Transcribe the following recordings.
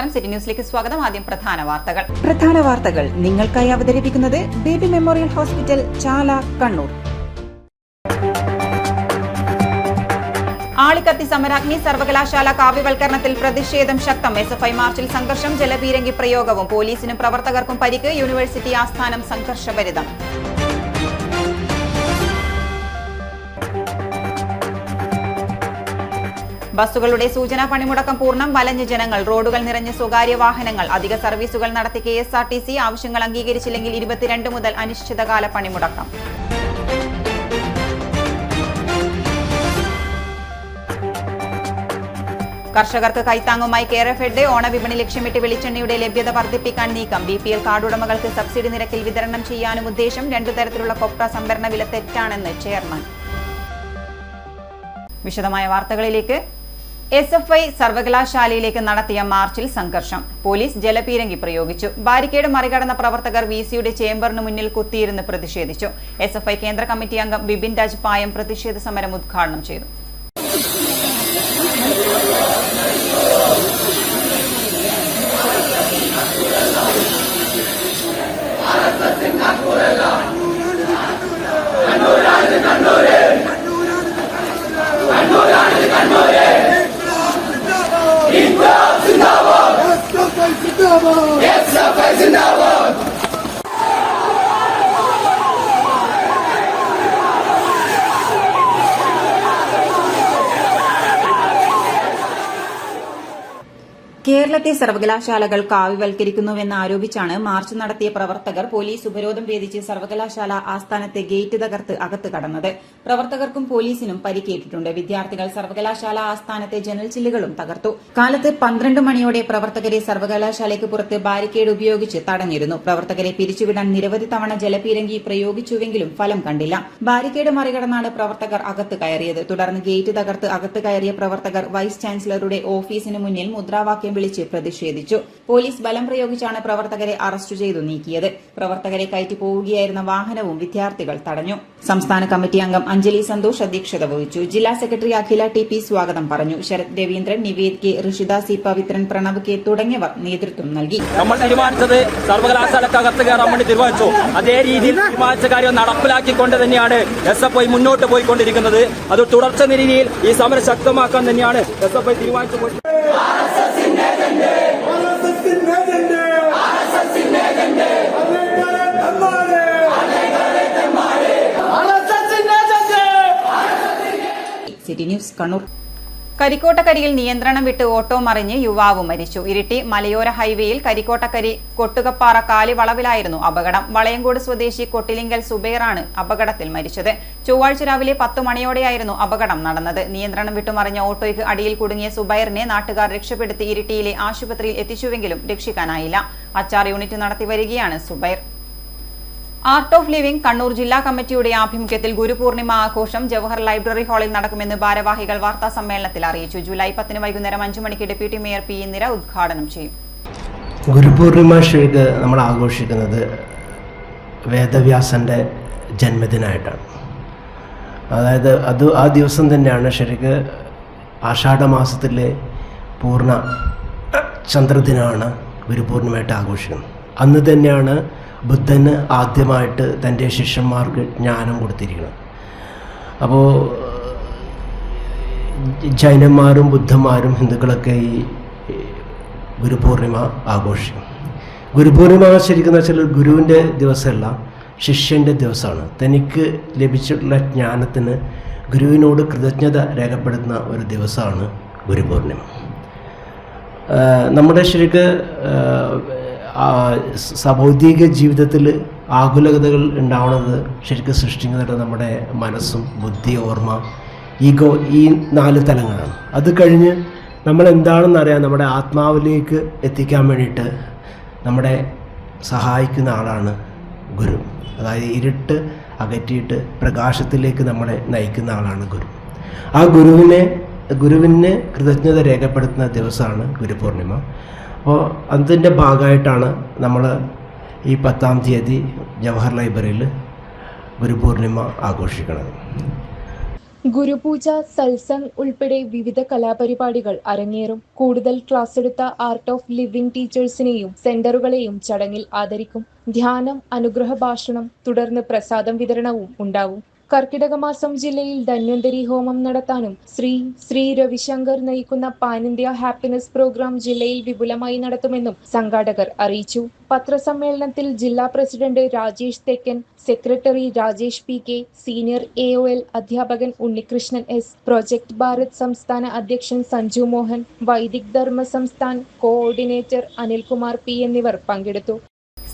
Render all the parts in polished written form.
നമസ്കാരം, സിറ്റി ന്യൂസിലേക്ക് സ്വാഗതം. ആദ്യം പ്രധാന വാർത്തകൾ നിങ്ങൾക്കായി അവതരിപ്പിക്കുന്നത് ബേബി മെമ്മോറിയൽ ഹോസ്പിറ്റൽ, ചാല, കണ്ണൂർ. ആളിക്കത്തി സമരാഗ്നി, സർവകലാശാല കാവ്യവൽക്കരണത്തിൽ പ്രതിഷേധം ശക്തം. SFI മാർച്ചിൽ സംഘർഷം, ജലപീരങ്കി പ്രയോഗവും. പോലീസിനും പ്രവർത്തകർക്കും പരിക്ക്. യൂണിവേഴ്സിറ്റി ആസ്ഥാനം സംഘർഷഭരിതം. ബസ്സുകളുടെ സൂചനാ പണിമുടക്കം പൂർണ്ണം. വലഞ്ഞ ജനങ്ങൾ, റോഡുകൾ നിറഞ്ഞ സ്വകാര്യ വാഹനങ്ങൾ. അധിക സർവീസുകൾ നടത്തി KSRTC. ആവശ്യങ്ങൾ അംഗീകരിച്ചില്ലെങ്കിൽ 22 മുതൽ അനിശ്ചിതകാല പണിമുടക്കം. കർഷകർക്ക് കൈത്താങ്ങുമായി KRFED. ഓണവിപണി ലക്ഷ്യമിട്ട് വെളിച്ചെണ്ണയുടെ ലഭ്യത വർദ്ധിപ്പിക്കാൻ നീക്കം. BPL കാർഡുടമകൾക്ക് സബ്സിഡി നിരക്കിൽ വിതരണം ചെയ്യാനും ഉദ്ദേശം. 2 തരത്തിലുള്ള കൊപ്ര സംഭരണ വില തെറ്റാണെന്ന് ചെയർമാൻ. വിശദമായ വാർത്തകളിലേക്ക്. SFI സർവകലാശാലയിലേക്ക് നടത്തിയ മാർച്ചിൽ സംഘർഷം. പോലീസ് ജലപീരങ്കി പ്രയോഗിച്ചു. ബാരിക്കേഡ് മറികടന്ന പ്രവർത്തകർ VCയുടെ ചേംബറിന് മുന്നിൽ കുത്തിയിരുന്ന് പ്രതിഷേധിച്ചു. SFI കേന്ദ്ര കമ്മിറ്റി അംഗം ബിപിൻ രാജ് പായം പ്രതിഷേധ സമരം ഉദ്ഘാടനം ചെയ്തു. കേരളത്തെ സർവകലാശാലകൾ കാവ്യവൽക്കരിക്കുന്നുവെന്ന് ആരോപിച്ചാണ് മാർച്ച് നടത്തിയ പ്രവർത്തകർ പോലീസ് ഉപരോധം ഭേദിച്ച് സർവകലാശാല ആസ്ഥാനത്തെ ഗേറ്റ് തകർത്ത് അകത്ത് കടന്നത്. പ്രവർത്തകർക്കും പോലീസിനും പരിക്കേറ്റിട്ടുണ്ട്. വിദ്യാർത്ഥികൾ സർവകലാശാല ആസ്ഥാനത്തെ ജനൽ ചില്ലുകളും തകർത്തു. കാലത്ത് 12 മണിയോടെ പ്രവർത്തകരെ സർവകലാശാലയ്ക്ക് പുറത്ത് ബാരിക്കേഡ് ഉപയോഗിച്ച് തടഞ്ഞിരുന്നു. പ്രവർത്തകരെ പിരിച്ചുവിടാൻ നിരവധി തവണ ജലപീരങ്കി പ്രയോഗിച്ചുവെങ്കിലും ഫലം കണ്ടില്ല. ബാരിക്കേഡ് മറികടന്നാണ് പ്രവർത്തകർ അകത്ത് കയറിയത്. തുടർന്ന് ഗേറ്റ് തകർത്ത് അകത്ത് കയറിയ പ്രവർത്തകർ വൈസ് ചാൻസലറുടെ ഓഫീസിന് മുന്നിൽ മുദ്രാവാക്യം വിളിച്ച് പ്രതിഷേധിച്ചു. പോലീസ് ബലം പ്രയോഗിച്ചാണ് പ്രവർത്തകരെ അറസ്റ്റ് ചെയ്തു നീക്കിയത്. പ്രവർത്തകരെ കയറ്റി പോവുകയായിരുന്ന വാഹനവും വിദ്യാർത്ഥികൾ തടഞ്ഞു. സംസ്ഥാന കമ്മിറ്റി അംഗം അഞ്ജലി സന്തോഷ് അധ്യക്ഷത വഹിച്ചു. ജില്ലാ സെക്രട്ടറി അഖില TP സ്വാഗതം പറഞ്ഞു. Sarath Raveendran, Nived K, Rishitha C, Pavithran, Pranav K തുടങ്ങിയവർ നേതൃത്വം നൽകി. നമ്മൾ തീരുമാനിച്ചത് സർവകലാശാലക്കകത്ത് കയറാൻ വേണ്ടി തീരുമാനിച്ചു. അതേ രീതിയിൽ തീരുമാനിച്ച കാര്യം നടപ്പിലാക്കിക്കൊണ്ട് തന്നെയാണ് SFI മുന്നോട്ട് പോയിക്കൊണ്ടിരിക്കുന്നത്. അത് തുടർച്ച രീതിയിൽ ഈ സമരം ശക്തമാക്കാൻ തന്നെയാണ് SFI തീരുമാനിച്ചു. City news, Kannur. കരിക്കോട്ടക്കരിയിൽ നിയന്ത്രണം വിട്ട് ഓട്ടോ മറിഞ്ഞ് യുവാവ് മരിച്ചു. ഇരിട്ടി മലയോര ഹൈവേയിൽ കരിക്കോട്ടക്കരി കൊട്ടുകപ്പാറ കാലിവളവിലായിരുന്നു അപകടം. വളയങ്കോട് സ്വദേശി കൊട്ടിലിങ്കൽ സുബൈറാണ് അപകടത്തിൽ മരിച്ചത്. ചൊവ്വാഴ്ച രാവിലെ 10 മണിയോടെയായിരുന്നു അപകടം നടന്നത്. നിയന്ത്രണം വിട്ടു മറിഞ്ഞ ഓട്ടോയ്ക്ക് അടിയിൽ കുടുങ്ങിയ സുബൈറിനെ നാട്ടുകാർ രക്ഷപ്പെടുത്തി ഇരിട്ടിയിലെ ആശുപത്രിയിൽ എത്തിച്ചുവെങ്കിലും രക്ഷിക്കാനായില്ല. HR യൂണിറ്റ് നടത്തി വരികയാണ് Zubair. Art of living Kannur ജില്ലാ കമ്മിറ്റിയുടെ ആഭിമുഖ്യത്തിൽ ഗുരുപൂർണിമ ആഘോഷം ജവഹർ ലൈബ്രറി ഹാളിൽ നടക്കുമെന്ന് ഭാരവാഹികൾ വാർത്താ സമ്മേളനത്തിൽ അറിയിച്ചു. ജൂലൈ 10 വൈകുന്നേരം 5 മണിക്ക് ഡെപ്യൂട്ടി മേയർ P. ഇന്ദിര ഉദ്ഘാടനം ചെയ്യും. ഗുരുപൂർണിമ ശരിക്ക് നമ്മൾ ആഘോഷിക്കുന്നത് വേദവ്യാസൻ്റെ ജന്മദിനമായിട്ടാണ്. അതായത് ആ ദിവസം തന്നെയാണ് ശരിക്ക് ആഷാഢമാസത്തിലെ പൂർണ്ണ ചന്ദ്രദിനമാണ് ഗുരുപൂർണിമയായിട്ട് ആഘോഷിക്കുന്നത്. അന്ന് തന്നെയാണ് ബുദ്ധന് ആദ്യമായിട്ട് തൻ്റെ ശിഷ്യന്മാർക്ക് ജ്ഞാനം കൊടുത്തിരിക്കുന്നത്. അപ്പോൾ ജൈനന്മാരും ബുദ്ധന്മാരും ഹിന്ദുക്കളൊക്കെ ഈ ഗുരുപൂർണിമ ആഘോഷിക്കും. ഗുരുപൂർണിമ ശരിക്കും വെച്ചാൽ ഗുരുവിൻ്റെ ദിവസമല്ല, ശിഷ്യൻ്റെ ദിവസമാണ്. തനിക്ക് ലഭിച്ചിട്ടുള്ള ജ്ഞാനത്തിന് ഗുരുവിനോട് കൃതജ്ഞത രേഖപ്പെടുത്തുന്ന ഒരു ദിവസമാണ് ഗുരുപൂർണിമ. നമ്മുടെ ശരിക്ക് ഭൗതിക ജീവിതത്തിൽ ആകുലതകൾ ഉണ്ടാവുന്നത് ശരിക്കും സൃഷ്ടിക്കുന്നത് നമ്മുടെ മനസ്സും ബുദ്ധി, ഓർമ്മ, ഈഗോ, ഈ 4 തലങ്ങളാണ്. അത് കഴിഞ്ഞ് നമ്മൾ എന്താണെന്ന് അറിയാൻ നമ്മുടെ ആത്മാവിലേക്ക് എത്തിക്കാൻ വേണ്ടിയിട്ട് നമ്മളെ സഹായിക്കുന്ന ആളാണ് ഗുരു. അതായത് ഇരുട്ട് അകറ്റിയിട്ട് പ്രകാശത്തിലേക്ക് നമ്മളെ നയിക്കുന്ന ആളാണ് ഗുരു. ആ ഗുരുവിന് കൃതജ്ഞത രേഖപ്പെടുത്തുന്ന ദിവസമാണ് ഗുരുപൂർണിമ. അപ്പോൾ അതിൻ്റെ ഭാഗമായിട്ടാണ് നമ്മൾ ഈ 10-ാം തീയതി ജവഹർ ലൈബ്രറിയിൽ ഗുരുപൂർണിമ ആഘോഷിക്കുന്നത്. ഗുരുപൂജ, സത്സംഗ് ഉൾപ്പെടെ വിവിധ കലാപരിപാടികൾ അരങ്ങേറും. കൂടുതൽ ക്ലാസ്സെടുത്ത ആർട്ട് ഓഫ് ലിവിംഗ് ടീച്ചേഴ്സിനെയും സെന്ററുകളെയും ചടങ്ങിൽ ആദരിക്കും. ധ്യാനം, അനുഗ്രഹ ഭാഷണം, തുടർന്ന് പ്രസാദം വിതരണവും ഉണ്ടാവും. കർക്കിടക മാസം ജില്ലയിൽ ധന്വന്തരി ഹോമം നടത്താനും ശ്രീ രവിശങ്കർ നയിക്കുന്ന പാൻ ഇന്ത്യ ഹാപ്പിനെസ് പ്രോഗ്രാം ജില്ലയിൽ വിപുലമായി നടത്തുമെന്നും സംഘാടകർ അറിയിച്ചു. പത്രസമ്മേളനത്തിൽ ജില്ലാ പ്രസിഡന്റ് രാജേഷ് തെക്കൻ, secretary Rajesh PK, senior AOL അധ്യാപകൻ ഉണ്ണികൃഷ്ണൻ S, പ്രൊജക്ട് ഭാരത് സംസ്ഥാന അധ്യക്ഷൻ സഞ്ജു മോഹൻ, വൈദിക് ധർമ്മ സംസ്ഥാൻ കോഓർഡിനേറ്റർ അനിൽകുമാർ P എന്നിവർ പങ്കെടുത്തു.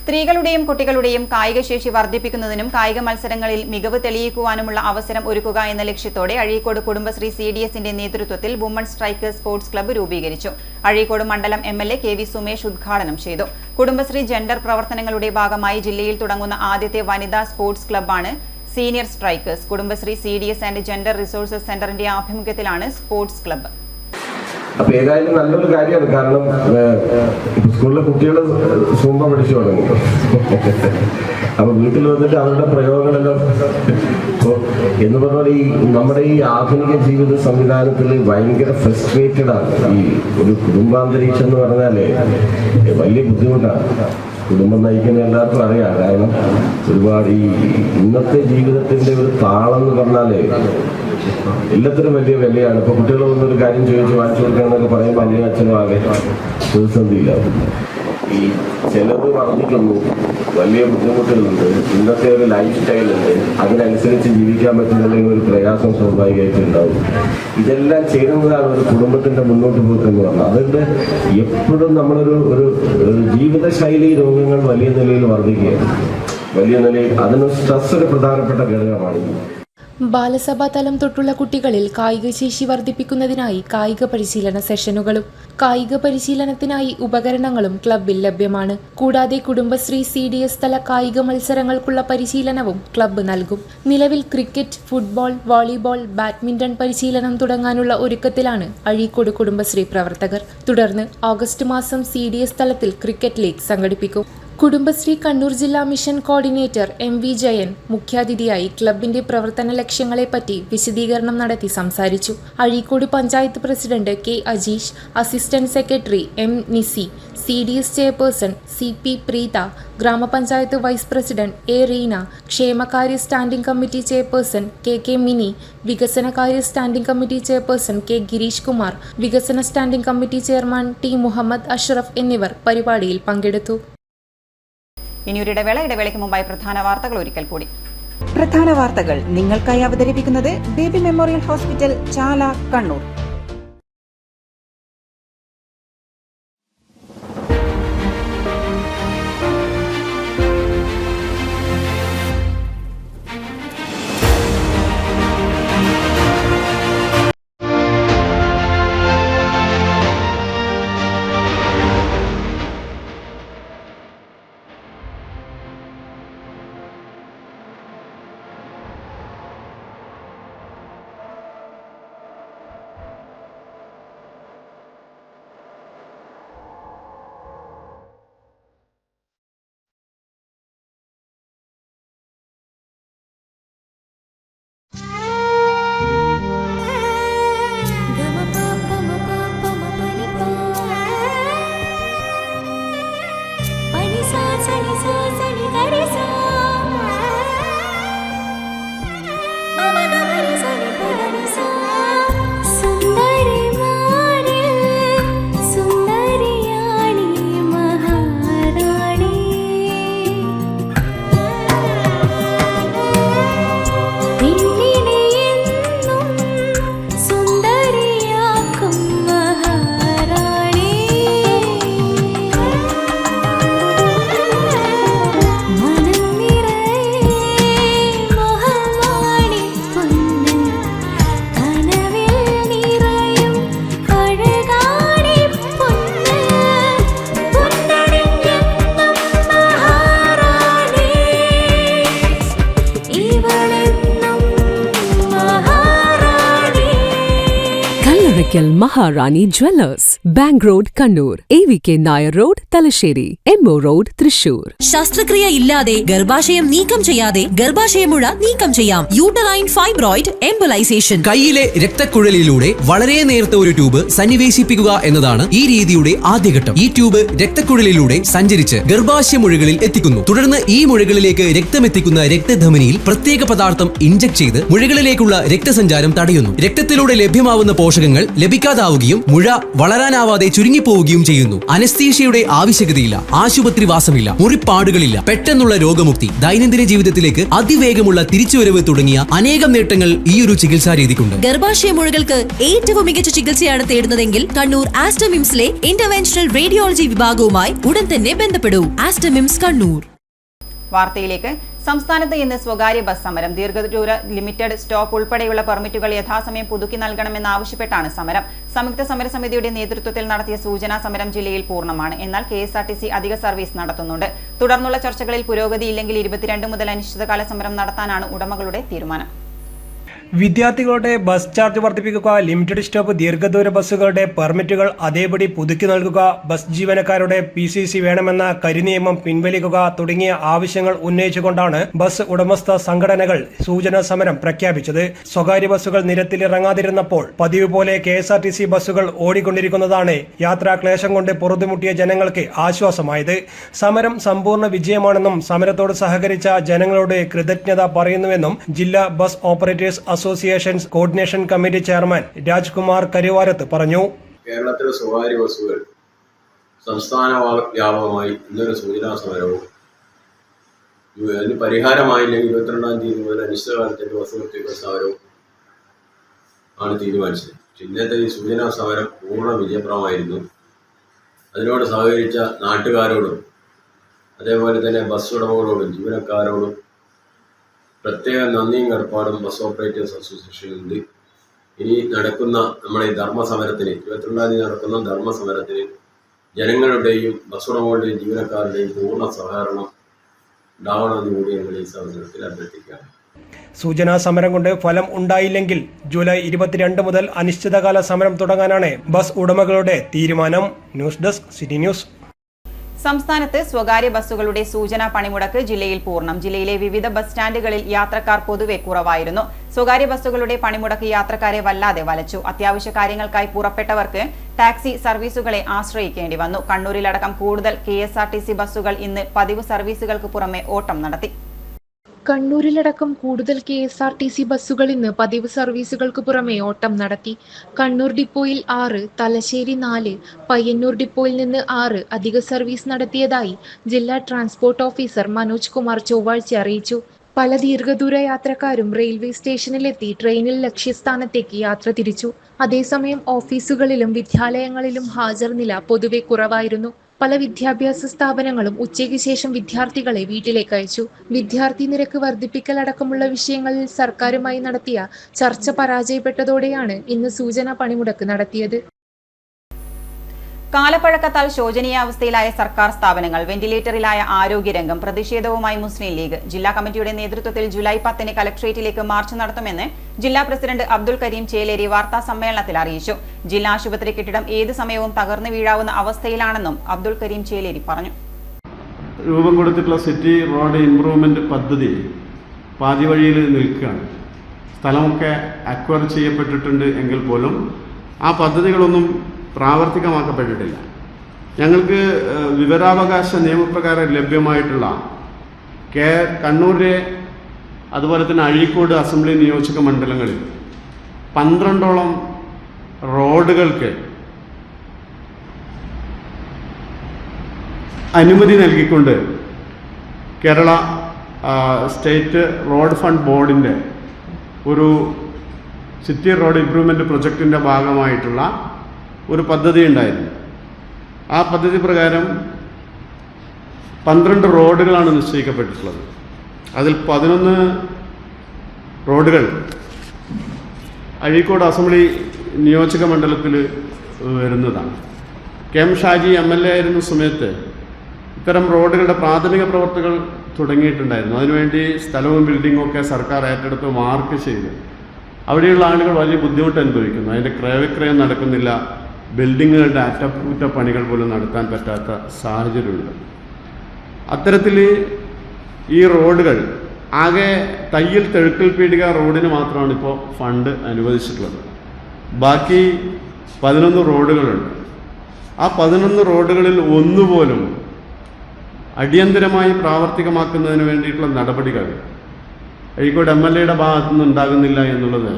സ്ത്രീകളുടെയും കുട്ടികളുടെയും കായികശേഷി വർദ്ധിപ്പിക്കുന്നതിനും കായിക മത്സരങ്ങളിൽ മികവ് തെളിയിക്കുവാനുമുള്ള അവസരം ഒരുക്കുക എന്ന ലക്ഷ്യത്തോടെ അഴീക്കോട് കുടുംബശ്രീ CDSന്റെ നേതൃത്വത്തിൽ വുമൺ സ്ട്രൈക്കേഴ്സ് സ്പോർട്സ് ക്ലബ്ബ് രൂപീകരിച്ചു. അഴീക്കോട് മണ്ഡലം MLA KV സുമേഷ് ഉദ്ഘാടനം ചെയ്തു. കുടുംബശ്രീ ജെൻഡർ പ്രവർത്തനങ്ങളുടെ ഭാഗമായി ജില്ലയിൽ തുടങ്ങുന്ന ആദ്യത്തെ വനിതാ സ്പോർട്സ് ക്ലബ്ബാണ് senior strikers. Kudumbashree CDS and gender resources സെന്ററിന്റെ ആഭിമുഖ്യത്തിലാണ് സ്പോർട്സ് ക്ലബ്ബ്. അപ്പൊ ഏതായാലും നല്ലൊരു കാര്യമാണ്. കാരണം സ്കൂളിലെ കുട്ടികൾ സൂമ്പ പഠിച്ചു തുടങ്ങി. അപ്പൊ വീട്ടിൽ വന്നിട്ട് അവരുടെ പ്രയോഗങ്ങളെല്ലാം എന്ന് പറഞ്ഞാൽ നമ്മുടെ ഈ ആധുനിക ജീവിത സംവിധാനത്തിൽ ഭയങ്കര ഫ്രസ്ട്രേറ്റഡ് ആണ്. ഈ ഒരു കുടുംബാന്തരീക്ഷം എന്ന് പറഞ്ഞാല് വലിയ ബുദ്ധിമുട്ടാണ്. കുടുംബം നയിക്കുന്ന എല്ലാവർക്കും അറിയാം. കാരണം ഒരുപാട് ഈ ഇന്നത്തെ ജീവിതത്തിന്റെ ഒരു താളം എന്ന് പറഞ്ഞാല് എല്ലാത്തിനും വലിയ വിലയാണ്. ഇപ്പൊ കുട്ടികൾ വന്നൊരു കാര്യം ചോദിച്ച് വാങ്ങിച്ചു കൊടുക്കണമെന്നൊക്കെ പറയുമ്പോൾ അമ്മയും അച്ഛനും ആകെ പ്രതിസന്ധിയില്ല. ഈ ചിലത് വർദ്ധിക്കുന്നു, വലിയ ബുദ്ധിമുട്ടുകളുണ്ട്, ഇന്നത്തെ ഒരു ലൈഫ് സ്റ്റൈലുണ്ട്, അതിനനുസരിച്ച് ജീവിക്കാൻ പറ്റുന്നില്ലെങ്കിൽ ഒരു പ്രയാസം സ്വാഭാവികമായിട്ട് ഉണ്ടാവും. ഇതെല്ലാം ചേരുന്നതാണ് ഒരു കുടുംബത്തിന്റെ മുന്നോട്ട് പോക്കെന്ന് പറഞ്ഞാൽ. അതുകൊണ്ട് എപ്പോഴും നമ്മളൊരു ജീവിതശൈലി രോഗങ്ങൾ വലിയ നിലയിൽ വർദ്ധിക്കുകയാണ്. വലിയ നിലയിൽ അതിന് സ്ട്രെസ് ഒരു പ്രധാനപ്പെട്ട ഘടകമാണ്. ബാലസഭാ തലം തൊട്ടുള്ള കുട്ടികളിൽ കായികശേഷി വർദ്ധിപ്പിക്കുന്നതിനായി കായിക പരിശീലന സെഷനുകളും കായിക പരിശീലനത്തിനായി ഉപകരണങ്ങളും ക്ലബ്ബിൽ ലഭ്യമാണ്. കൂടാതെ കുടുംബശ്രീ CDS തല കായിക മത്സരങ്ങൾക്കുള്ള പരിശീലനവും ക്ലബ്ബ് നൽകും. നിലവിൽ ക്രിക്കറ്റ്, ഫുട്ബോൾ, വോളിബോൾ, ബാഡ്മിന്റൺ പരിശീലനം തുടങ്ങാനുള്ള ഒരുക്കത്തിലാണ് അഴീക്കോട് കുടുംബശ്രീ പ്രവർത്തകർ. തുടർന്ന് ഓഗസ്റ്റ് മാസം CDS തലത്തിൽ ക്രിക്കറ്റ് ലീഗ് സംഘടിപ്പിക്കും. കുടുംബശ്രീ കണ്ണൂർ ജില്ലാ മിഷൻ കോർഡിനേറ്റർ MV ജയൻ മുഖ്യാതിഥിയായി ക്ലബിന്റെ പ്രവർത്തന ലക്ഷ്യങ്ങളെപ്പറ്റി വിശദീകരണം നടത്തി സംസാരിച്ചു. Azhikode panchayat president K Ajeesh, assistant secretary M Nisi, CDS chairperson CP Preetha, gramapanchayat vice president A Reena, ക്ഷേമകാര്യ standing committee chairperson KK Mini, വികസനകാര്യ standing committee chairperson K Girish Kumar, വികസന standing committee chairman T Muhammad Ashraf എന്നിവർ പരിപാടിയിൽ പങ്കെടുത്തു. ഇനിയൊരു ഇടവേളയ്ക്ക് മുമ്പായി പ്രധാന വാർത്തകൾ ഒരിക്കൽ കൂടി. പ്രധാന വാർത്തകൾ നിങ്ങൾക്കായി അവതരിപ്പിക്കുന്നത് ബേബി മെമ്മോറിയൽ ഹോസ്പിറ്റൽ, ചാല, Kannur. Oracle Maharani Jewellers, Bank Road, Kannur, AVK Nair Road, Talasheri, MO Road, Thrissur. ശസ്ത്രക്രിയ ഇല്ലാതെ ഗർഭാശയം നീക്കം ചെയ്യാതെ ഗർഭാശയമുഴ നീക്കം ചെയ്യാം. Uterine fibroid embolisation. കൈയിലെ രക്തക്കുഴലിലൂടെ വളരെ നേർത്ത ഒരു ട്യൂബ് സന്നിവേശിപ്പിക്കുക എന്നതാണ് ഈ രീതിയുടെ ആദ്യഘട്ടം. ഈ ട്യൂബ് രക്തക്കുഴലിലൂടെ സഞ്ചരിച്ച് ഗർഭാശയ മുഴകളിൽ എത്തിക്കുന്നു. തുടർന്ന് ഈ മുഴകളിലേക്ക് രക്തമെത്തിക്കുന്ന രക്തധമനിയിൽ പ്രത്യേക പദാർത്ഥം ഇഞ്ചക്ട് ചെയ്ത് മുഴകളിലേക്കുള്ള രക്തസഞ്ചാരം തടയുന്നു. രക്തത്തിലൂടെ ലഭ്യമാവുന്ന പോഷകങ്ങൾ ലഭിക്കാതാവുകയും മുഴ വളരാനാവാതെ ചുരുങ്ങിപ്പോവുകയും ചെയ്യുന്നു. അനസ്തീഷ്യയുടെ ആവശ്യകതയില്ല, ആശുപത്രി വാസമില്ല, മുറിപ്പാടുകളില്ല, പെട്ടെന്നുള്ള രോഗമുക്തി, ദൈനംദിന ജീവിതത്തിലേക്ക് അതിവേഗമുള്ള തിരിച്ചുവരവ് തുടങ്ങിയ അനേകം നേട്ടങ്ങൾ ഈ ഒരു ചികിത്സാ രീതിക്കുണ്ട്. ഗർഭാശയ മുഴകൾക്ക് ഏറ്റവും മികച്ച ചികിത്സയാണ് തേടുന്നതെങ്കിൽ കണ്ണൂർ ആസ്റ്റമിംസിലെ ഇന്റർവെൻഷണൽ റേഡിയോളജി വിഭാഗവുമായി ഉടൻ തന്നെ ബന്ധപ്പെടൂ. ആസ്റ്റമിംസ് കണ്ണൂർ. വാർത്തയിലേക്ക്. സംസ്ഥാനത്ത് ഇന്ന് സ്വകാര്യ ബസ് സമരം. ദീർഘദൂര ലിമിറ്റഡ് സ്റ്റോപ്പ് ഉൾപ്പെടെയുള്ള പെർമിറ്റുകൾ യഥാസമയം പുതുക്കി നൽകണമെന്നാവശ്യപ്പെട്ടാണ് സമരം. സംയുക്ത സമരസമിതിയുടെ നേതൃത്വത്തിൽ നടത്തിയ സൂചനാ സമരം ജില്ലയിൽ പൂർണ്ണമാണ്. എന്നാൽ KSRTC അധിക സർവീസ് നടത്തുന്നുണ്ട്. തുടർന്നുള്ള ചർച്ചകളിൽ പുരോഗതിയില്ലെങ്കിൽ 22 മുതൽ അനിശ്ചിതകാല സമരം നടത്താനാണ് ഉടമകളുടെ തീരുമാനം. വിദ്യാർത്ഥികളുടെ ബസ് ചാർജ് വർദ്ധിപ്പിക്കുക, ലിമിറ്റഡ് സ്റ്റോപ്പ് ദീർഘദൂര ബസ്സുകളുടെ പെർമിറ്റുകൾ അതേപടി പുതുക്കി നൽകുക, ബസ് ജീവനക്കാരുടെ PCC വേണമെന്ന കരിനിയമം പിൻവലിക്കുക തുടങ്ങിയ ആവശ്യങ്ങൾ ഉന്നയിച്ചുകൊണ്ടാണ് ബസ് ഉടമസ്ഥ സംഘടനകൾ സൂചനാ സമരം പ്രഖ്യാപിച്ചത്. സ്വകാര്യ ബസ്സുകൾ നിരത്തിലിറങ്ങാതിരുന്നപ്പോൾ പതിവ് പോലെ KSRTC ബസ്സുകൾ ഓടിക്കൊണ്ടിരിക്കുന്നതാണ് യാത്രാക്ലേശം കൊണ്ട് പൊറുതുമുട്ടിയ ജനങ്ങൾക്ക് ആശ്വാസമായത്. സമരം സമ്പൂർണ്ണ വിജയമാണെന്നും സമരത്തോട് സഹകരിച്ച ജനങ്ങളോട് കൃതജ്ഞത പറയുന്നുവെന്നും ജില്ലാ bus operators associations coordination committee chairman Rajkumar Karuvarath പറഞ്ഞു. കേരളത്തിലെ സ്വകാര്യ ബസ്സുകൾ സംസ്ഥാന വ്യാപകമായി ഇന്നൊരു സൂചനാ സമരവും അതിന് പരിഹാരമായില്ലെങ്കിൽ 22-ാം തീയതി മുതൽ അനിശ്ചിതകാലത്തേക്ക് ബസ് നിർത്തിവെക്കുന്ന സമരവും ആണ് തീരുമാനിച്ചത്. ഇന്നത്തെ ഈ സൂചനാ സമരം പൂർണ്ണ വിജയപ്രദമായിരുന്നു. അതിനോട് സഹകരിച്ച നാട്ടുകാരോടും അതേപോലെ തന്നെ ബസ് ഉടമകളോടും ജീവനക്കാരോടും പ്രത്യേക നന്ദിയും കടപ്പാടും ബസ് ഓപ്പറേറ്റേഴ്സ് അസോസിയേഷനുണ്ട്. ഇനി നടക്കുന്ന നമ്മുടെ ഈ ധർമ്മസമരത്തിന് 22-ാം തീയതി നടക്കുന്ന ധർമ്മസമരത്തിന് ജനങ്ങളുടെയും ബസ് ഉടമകളുടെയും ജീവനക്കാരുടെയും പൂർണ്ണ സഹകരണം ഉണ്ടാവണമെന്ന് കൂടി ഞങ്ങൾ ഈ അവസരത്തിൽ അഭ്യർത്ഥിക്കുകയാണ്. സൂചനാ സമരം കൊണ്ട് ഫലം ഉണ്ടായില്ലെങ്കിൽ ജൂലൈ 22 മുതൽ അനിശ്ചിതകാല സമരം തുടങ്ങാനാണ് ബസ് ഉടമകളുടെ തീരുമാനം. News desk city news. സംസ്ഥാനത്ത് സ്വകാര്യ ബസ്സുകളുടെ സൂചനാ പണിമുടക്ക് ജില്ലയിൽ പൂർണ്ണം. ജില്ലയിലെ വിവിധ ബസ് സ്റ്റാൻഡുകളിൽ യാത്രക്കാർ പൊതുവെ കുറവായിരുന്നു. സ്വകാര്യ ബസ്സുകളുടെ പണിമുടക്ക് യാത്രക്കാരെ വല്ലാതെ വലച്ചു. അത്യാവശ്യ കാര്യങ്ങൾക്കായി പുറപ്പെട്ടവർക്ക് ടാക്സി സർവീസുകളെ ആശ്രയിക്കേണ്ടി വന്നു. കണ്ണൂരിലടക്കം കൂടുതൽ KSRTC ബസ്സുകൾ ഇന്ന് പതിവ് സർവീസുകൾക്ക് പുറമെ ഓട്ടം നടത്തി. കണ്ണൂരിലടക്കം കൂടുതൽ KSRTC ബസ്സുകൾ ഇന്ന് പതിവ് സർവീസുകൾക്ക് പുറമെ ഓട്ടം നടത്തി. കണ്ണൂർ ഡിപ്പോയിൽ 6, തലശ്ശേരി 4, പയ്യന്നൂർ ഡിപ്പോയിൽ നിന്ന് 6 അധിക സർവീസ് നടത്തിയതായി ജില്ലാ ട്രാൻസ്പോർട്ട് ഓഫീസർ മനോജ് കുമാർ ചൊവ്വാഴ്ച അറിയിച്ചു. പല ദീർഘദൂര യാത്രക്കാരും റെയിൽവേ സ്റ്റേഷനിലെത്തി ട്രെയിനിൽ ലക്ഷ്യസ്ഥാനത്തേക്ക് യാത്ര തിരിച്ചു. അതേസമയം ഓഫീസുകളിലും വിദ്യാലയങ്ങളിലും ഹാജർ നില പൊതുവെ കുറവായിരുന്നു. പല വിദ്യാഭ്യാസ സ്ഥാപനങ്ങളും ഉച്ചയ്ക്ക് ശേഷം വിദ്യാർത്ഥികളെ വീട്ടിലേക്ക് അയച്ചു. വിദ്യാർത്ഥി നിരക്ക് വർദ്ധിപ്പിക്കലടക്കമുള്ള വിഷയങ്ങളിൽ സർക്കാരുമായി നടത്തിയ ചർച്ച പരാജയപ്പെട്ടതോടെയാണ് ഇന്ന് സൂചനാ പണിമുടക്ക് നടത്തിയത്. കാലപ്പഴക്കത്താൽ ശോചനീയാവസ്ഥയിലായ സർക്കാർ സ്ഥാപനങ്ങൾ, വെന്റിലേറ്ററിലായ ആരോഗ്യരംഗം, പ്രതിഷേധവുമായി മുസ്ലിം ലീഗ്. ജില്ലാ കമ്മിറ്റിയുടെ നേതൃത്വത്തിൽ ജൂലൈ 10-ന് കലക്ട്രേറ്റിലേക്ക് മാർച്ച് നടത്തുമെന്ന് ജില്ലാ പ്രസിഡന്റ് അബ്ദുൽ കരീം ചേലേരി വാർത്താ സമ്മേളനത്തിൽ അറിയിച്ചു. ജില്ലാ ആശുപത്രി കെട്ടിടം ഏത് സമയവും തകർന്നു വീഴാവുന്ന അവസ്ഥയിലാണെന്നും അബ്ദുൽ കരീം ചേലേരി പറഞ്ഞു. രൂപം കൊടുത്തിട്ടുള്ള സിറ്റി റോഡ് ഇംപ്രൂവ്മെന്റ് പദ്ധതി പാതി വഴിയിൽ നിൽക്കുകയാണ്. സ്ഥലമൊക്കെ അക്വയർ ചെയ്യപ്പെട്ടിട്ടുണ്ട് എങ്കിൽ പോലും ആ പദ്ധതികളൊന്നും പ്രാവർത്തികമാക്കപ്പെട്ടിട്ടില്ല. ഞങ്ങൾക്ക് വിവരാവകാശ നിയമപ്രകാരം ലഭ്യമായിട്ടുള്ള കണ്ണൂരിലെ അതുപോലെ തന്നെ അഴീക്കോട് അസംബ്ലി നിയോജക മണ്ഡലങ്ങളിൽ 12ഓളം റോഡുകൾക്ക് അനുമതി നൽകിക്കൊണ്ട് കേരള സ്റ്റേറ്റ് റോഡ് ഫണ്ട് ബോർഡിൻ്റെ ഒരു സിറ്റി റോഡ് ഇംപ്രൂവ്മെൻറ്റ് പ്രൊജക്റ്റിൻ്റെ ഭാഗമായിട്ടുള്ള ഒരു പദ്ധതി ഉണ്ടായിരുന്നു. ആ പദ്ധതി പ്രകാരം 12 റോഡുകളാണ് നിശ്ചയിക്കപ്പെട്ടിട്ടുള്ളത്. അതിൽ 11 റോഡുകൾ അഴീക്കോട് അസംബ്ലി നിയോജക മണ്ഡലത്തിൽ വരുന്നതാണ്. KM ഷാജി MLA ആയിരുന്ന സമയത്ത് ഇത്തരം റോഡുകളുടെ പ്രാഥമിക പ്രവർത്തികൾ തുടങ്ങിയിട്ടുണ്ടായിരുന്നു. അതിനുവേണ്ടി സ്ഥലവും ബിൽഡിങ്ങും ഒക്കെ സർക്കാർ ഏറ്റെടുത്ത് മാർക്ക് ചെയ്ത് അവിടെയുള്ള ആളുകൾ വലിയ ബുദ്ധിമുട്ട് അനുഭവിക്കുന്നു. അതിൻ്റെ ക്രയവിക്രയം നടക്കുന്നില്ല. ബിൽഡിങ്ങുകളുടെ അറ്റകുറ്റപ്പണികൾ പോലും നടത്താൻ പറ്റാത്ത സാഹചര്യമുണ്ട്. അത്തരത്തിൽ ഈ റോഡുകൾ ആകെ തയ്യൽ തെഴുക്കൽ പീടിക റോഡിന് മാത്രമാണ് ഇപ്പോൾ ഫണ്ട് അനുവദിച്ചിട്ടുള്ളത്. ബാക്കി 11 റോഡുകളുണ്ട്. ആ 11 റോഡുകളിൽ ഒന്നുപോലും അടിയന്തരമായി പ്രാവർത്തികമാക്കുന്നതിന് വേണ്ടിയിട്ടുള്ള നടപടികൾ അഴീക്കോട് MLA ഭാഗത്തു നിന്ന് ഉണ്ടാകുന്നില്ല എന്നുള്ളത്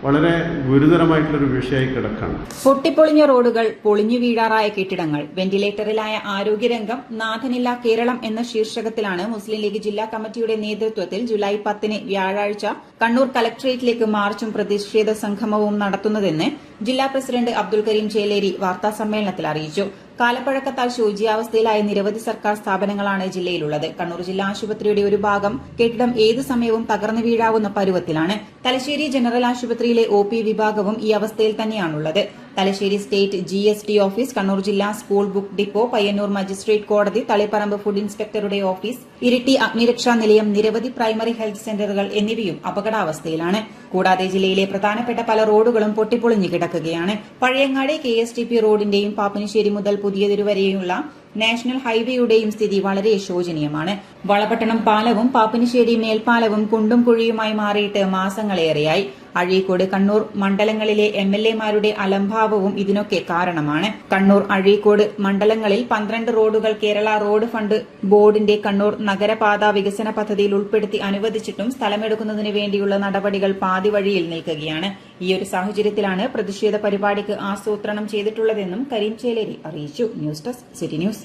വളരെ ഗുരുതരമായിട്ടുള്ളൊരു വിഷയമായി കിടക്കാണ്. പൊട്ടിപ്പൊളിഞ്ഞ റോഡുകൾ, പൊളിഞ്ഞു വീഴാറായ കെട്ടിടങ്ങൾ, വെന്റിലേറ്ററിലായ ആരോഗ്യരംഗം, നാഥനില്ല കേരളം എന്ന ശീർഷകത്തിലാണ് മുസ്ലിം ലീഗ് ജില്ലാ കമ്മിറ്റിയുടെ നേതൃത്വത്തിൽ ജൂലൈ 10 വ്യാഴാഴ്ച കണ്ണൂർ കലക്ടറേറ്റിലേക്ക് മാർച്ചും പ്രതിഷേധ സംഗമവും നടത്തുന്നതെന്ന് ജില്ലാ പ്രസിഡന്റ് അബ്ദുൽ കരീം ചേലേരി വാർത്താസമ്മേളനത്തിൽ അറിയിച്ചു. കാലപ്പഴക്കത്താൽ ശോച്യാവസ്ഥയിലായ നിരവധി സർക്കാർ സ്ഥാപനങ്ങളാണ് ജില്ലയിലുള്ളത്. കണ്ണൂർ ജില്ലാ ആശുപത്രിയുടെ ഒരു ഭാഗം കെട്ടിടം ഏതു സമയവും തകർന്നു വീഴാവുന്ന പരുവത്തിലാണ്. തലശ്ശേരി ജനറൽ ആശുപത്രിയിലെ OP വിഭാഗവും ഈ അവസ്ഥയിൽ തന്നെയാണുള്ളത്. Thalassery state GST office, Kannur ജില്ലാ school book depot, Payyanur magistrate കോടതി, തളിപ്പറമ്പ് ഫുഡ് ഇൻസ്പെക്ടറുടെ ഓഫീസ്, ഇരിട്ടി അഗ്നിരക്ഷാ നിലയം, നിരവധി പ്രൈമറി ഹെൽത്ത് സെന്ററുകൾ എന്നിവയും അപകടാവസ്ഥയിലാണ്. കൂടാതെ ജില്ലയിലെ പ്രധാനപ്പെട്ട പല റോഡുകളും പൊട്ടിപ്പൊളിഞ്ഞു കിടക്കുകയാണ്. പഴയങ്ങാടി KSTP റോഡിന്റെയും പാപ്പനശ്ശേരി മുതൽ പുതിയതെരു വരെയുള്ള നാഷണൽ ഹൈവേയുടെയും സ്ഥിതി വളരെ ശോചനീയമാണ്. വളപട്ടണം പാലവും പാപ്പനശ്ശേരി മേൽപ്പാലവും കുണ്ടും കുഴിയുമായി മാറിയിട്ട് മാസങ്ങളേറെയായി. അഴീക്കോട്, കണ്ണൂർ മണ്ഡലങ്ങളിലെ MLA-മാരുടെ അലംഭാവവും ഇതിനൊക്കെ കാരണമാണ്. കണ്ണൂർ, അഴീക്കോട് മണ്ഡലങ്ങളിൽ 12 റോഡുകൾ കേരള റോഡ് ഫണ്ട് ബോർഡിന്റെ കണ്ണൂർ നഗരപാത വികസന പദ്ധതിയിൽ ഉൾപ്പെടുത്തി അനുവദിച്ചിട്ടും സ്ഥലമെടുക്കുന്നതിന് വേണ്ടിയുള്ള നടപടികൾ പാതിവഴിയിൽ നിൽക്കുകയാണ്. ഈയൊരു സാഹചര്യത്തിലാണ് പ്രതിഷേധ പരിപാടിക്ക് ആസൂത്രണം ചെയ്തിട്ടുള്ളതെന്നും കരീം ചേലേരി അറിയിച്ചു. News desk city news.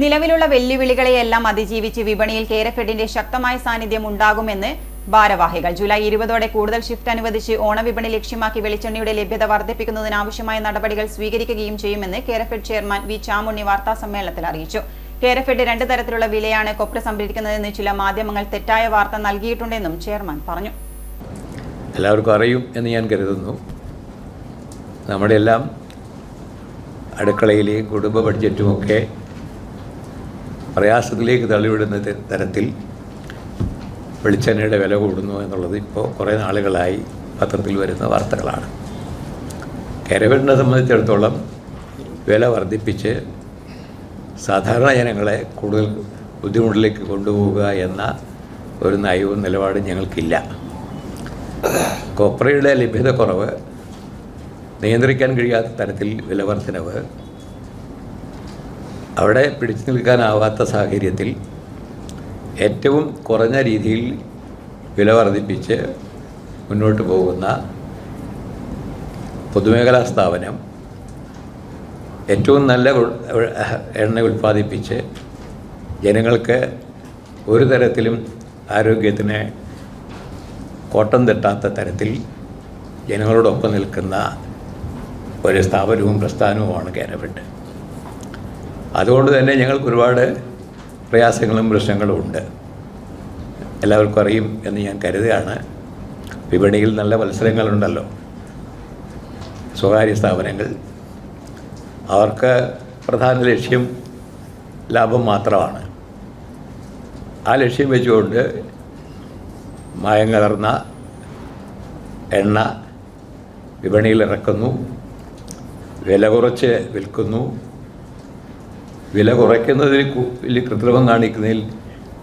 നിലവിലുള്ള വെല്ലുവിളികളെയെല്ലാം അതിജീവിച്ച് വിപണിയിൽ കേരഫെഡിന്റെ ശക്തമായ സാന്നിധ്യം ഉണ്ടാകുമെന്ന് ഭാരവാഹികൾ. ജൂലൈ 20 കൂടുതൽ ഷിഫ്റ്റ് അനുവദിച്ച് ഓണവിപണി ലക്ഷ്യമാക്കി വെളിച്ചെണ്ണയുടെ ലഭ്യത വർദ്ധിപ്പിക്കുന്നതിനാവശ്യമായ നടപടികൾ സ്വീകരിക്കുകയും ചെയ്യുമെന്ന് കേരഫെഡ് ചെയർമാൻ വി ചാമുണ്ണി വാർത്താസമ്മേളനത്തിൽ അറിയിച്ചു. കേരഫെഡ് 2 തരത്തിലുള്ള വിലയാണ് കൊപ്ര സംഭരിക്കുന്നതെന്ന് ചില മാധ്യമങ്ങൾ തെറ്റായ വാർത്ത നൽകിയിട്ടുണ്ടെന്നും ചെയർമാൻ പറഞ്ഞു. എല്ലാവർക്കും അറിയും എന്ന് ഞാൻ കരുതുന്നു. നമ്മുടെ എല്ലാം അടുക്കളയിലെയും കുടുംബ ബഡ്ജറ്റുമൊക്കെ പ്രയാസത്തിലേക്ക് തള്ളിവിടുന്ന തരത്തിൽ വെളിച്ചെണ്ണയുടെ വില കൂടുന്നു എന്നുള്ളത് ഇപ്പോൾ കുറേ നാളുകളായി പത്രത്തിൽ വരുന്ന വാർത്തകളാണ്. കേരഫെഡിനെ സംബന്ധിച്ചിടത്തോളം വില വർദ്ധിപ്പിച്ച് സാധാരണ ജനങ്ങളെ കൂടുതൽ ബുദ്ധിമുട്ടിലേക്ക് കൊണ്ടുപോവുക എന്ന ഒരു നയവും നിലപാടും ഞങ്ങൾക്കില്ല. കൊപ്രയുടെ ലഭ്യത കുറവ്, നിയന്ത്രിക്കാൻ കഴിയാത്ത തരത്തിൽ വില വർധനവ്, അവിടെ പിടിച്ചു നിൽക്കാനാവാത്ത സാഹചര്യത്തിൽ ഏറ്റവും കുറഞ്ഞ രീതിയിൽ വില വർദ്ധിപ്പിച്ച് മുന്നോട്ട് പോകുന്ന പൊതുമേഖലാ സ്ഥാപനം ഏറ്റവും നല്ല എണ്ണ ഉൽപ്പാദിപ്പിച്ച് ജനങ്ങൾക്ക് ഒരു തരത്തിലും ആരോഗ്യത്തിന് കോട്ടം തട്ടാത്ത തരത്തിൽ ജനങ്ങളോടൊപ്പം നിൽക്കുന്ന ഒരു സ്ഥാപനവും പ്രസ്ഥാനവുമാണ് കേരഫെഡ്. അതുകൊണ്ട് തന്നെ ഞങ്ങൾക്ക് ഒരുപാട് പ്രയാസങ്ങളും പ്രശ്നങ്ങളും ഉണ്ട്. എല്ലാവർക്കും അറിയും എന്ന് ഞാൻ കരുതുകയാണ്. വിപണിയിൽ നല്ല മത്സരങ്ങളുണ്ടല്ലോ. സ്വകാര്യ സ്ഥാപനങ്ങൾ, അവർക്ക് പ്രധാന ലക്ഷ്യം ലാഭം മാത്രമാണ്. ആ ലക്ഷ്യം വെച്ചുകൊണ്ട് മായം കലർന്ന എണ്ണ വിപണിയിൽ ഇറക്കുന്നു, വില കുറച്ച് വിൽക്കുന്നു. വില കുറയ്ക്കുന്നതിൽ വലിയ കൃത്രിമം കാണിക്കുന്നതിൽ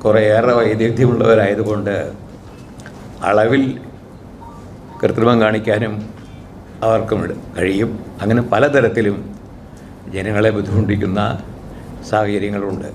കുറേയേറെ വൈദഗ്ധ്യമുള്ളവരായതുകൊണ്ട് അളവിൽ കൃത്രിമം കാണിക്കാനും അവർക്കും കഴിയും. അങ്ങനെ പലതരത്തിലും ജനങ്ങളെ ബുദ്ധിമുട്ടിക്കുന്ന സാഹചര്യങ്ങളുണ്ട്.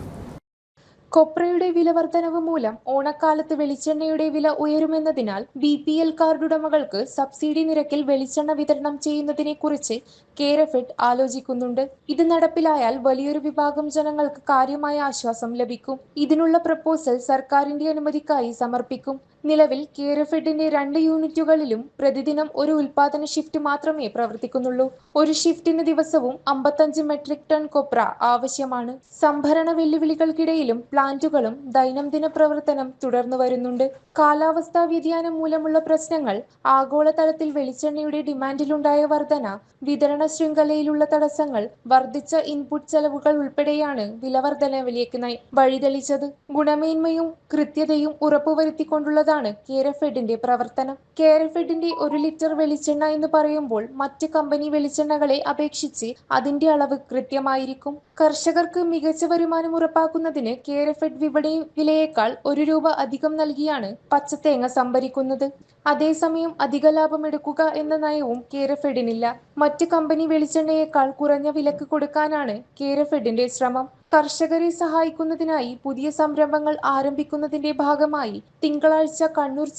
കൊപ്രയുടെ വില വർധനവ് മൂലം ഓണക്കാലത്ത് വെളിച്ചെണ്ണയുടെ വില ഉയരുമെന്നതിനാൽ BPL കാർഡുടമകൾക്ക് സബ്സിഡി നിരക്കിൽ വെളിച്ചെണ്ണ വിതരണം ചെയ്യുന്നതിനെ കുറിച്ച് കേരഫെഡ് ആലോചിക്കുന്നുണ്ട്. ഇത് നടപ്പിലായാൽ വലിയൊരു വിഭാഗം ജനങ്ങൾക്ക് കാര്യമായ ആശ്വാസം ലഭിക്കും. ഇതിനുള്ള പ്രപ്പോസൽ സർക്കാരിന്റെ അനുമതിക്കായി സമർപ്പിക്കും. നിലവിൽ കേരഫെഡിന്റെ 2 യൂണിറ്റുകളിലും പ്രതിദിനം ഒരു ഉൽപാദന ഷിഫ്റ്റ് മാത്രമേ പ്രവർത്തിക്കുന്നുള്ളൂ. ഒരു ഷിഫ്റ്റിന് ദിവസവും 55 മെട്രിക് ടൺ കൊപ്ര ആവശ്യമാണ്. സംഭരണ വെല്ലുവിളികൾക്കിടയിലും പ്ലാന്റുകളും ദൈനംദിന പ്രവർത്തനം തുടർന്നു വരുന്നുണ്ട്. കാലാവസ്ഥാ വ്യതിയാനം മൂലമുള്ള പ്രശ്നങ്ങൾ, ആഗോളതലത്തിൽ വെളിച്ചെണ്ണയുടെ ഡിമാൻഡിലുണ്ടായ വർധന, വിതരണ ശൃംഖലയിലുള്ള തടസ്സങ്ങൾ, വർദ്ധിച്ച ഇൻപുട്ട് ചെലവുകൾ ഉൾപ്പെടെയാണ് വിലവർധനവിലേക്ക് വഴിതെളിച്ചത്. ഗുണമേന്മയും കൃത്യതയും ഉറപ്പുവരുത്തിക്കൊണ്ടുള്ളതാണ് എന്നതാണ് കേരഫെഡിന്റെ പ്രവർത്തനം. കേരഫെഡിന്റെ 1 ലിറ്റർ വെളിച്ചെണ്ണ എന്ന് പറയുമ്പോൾ മറ്റ് കമ്പനി വെളിച്ചെണ്ണകളെ അപേക്ഷിച്ച് അതിന്റെ അളവ് കൃത്യമായിരിക്കും. കർഷകർക്ക് മികച്ച വരുമാനം ഉറപ്പാക്കുന്നതിന് കേരഫെഡ് വിപണി വിലയേക്കാൾ 1 രൂപ അധികം നൽകിയാണ് പച്ചത്തേങ്ങ സംഭരിക്കുന്നത്. അതേസമയം അധിക ലാഭം എടുക്കുക എന്ന നയവും കേരഫെഡിനില്ല. മറ്റ് കമ്പനി വെളിച്ചെണ്ണയേക്കാൾ കുറഞ്ഞ വിലക്ക് കൊടുക്കാനാണ് കേരഫെഡിന്റെ ശ്രമം. കർഷകരെ സഹായിക്കുന്നതിനായി പുതിയ സംരംഭങ്ങൾ ആരംഭിക്കുന്നതിന്റെ ഭാഗമായി തിങ്കളാഴ്ച കണ്ണൂർ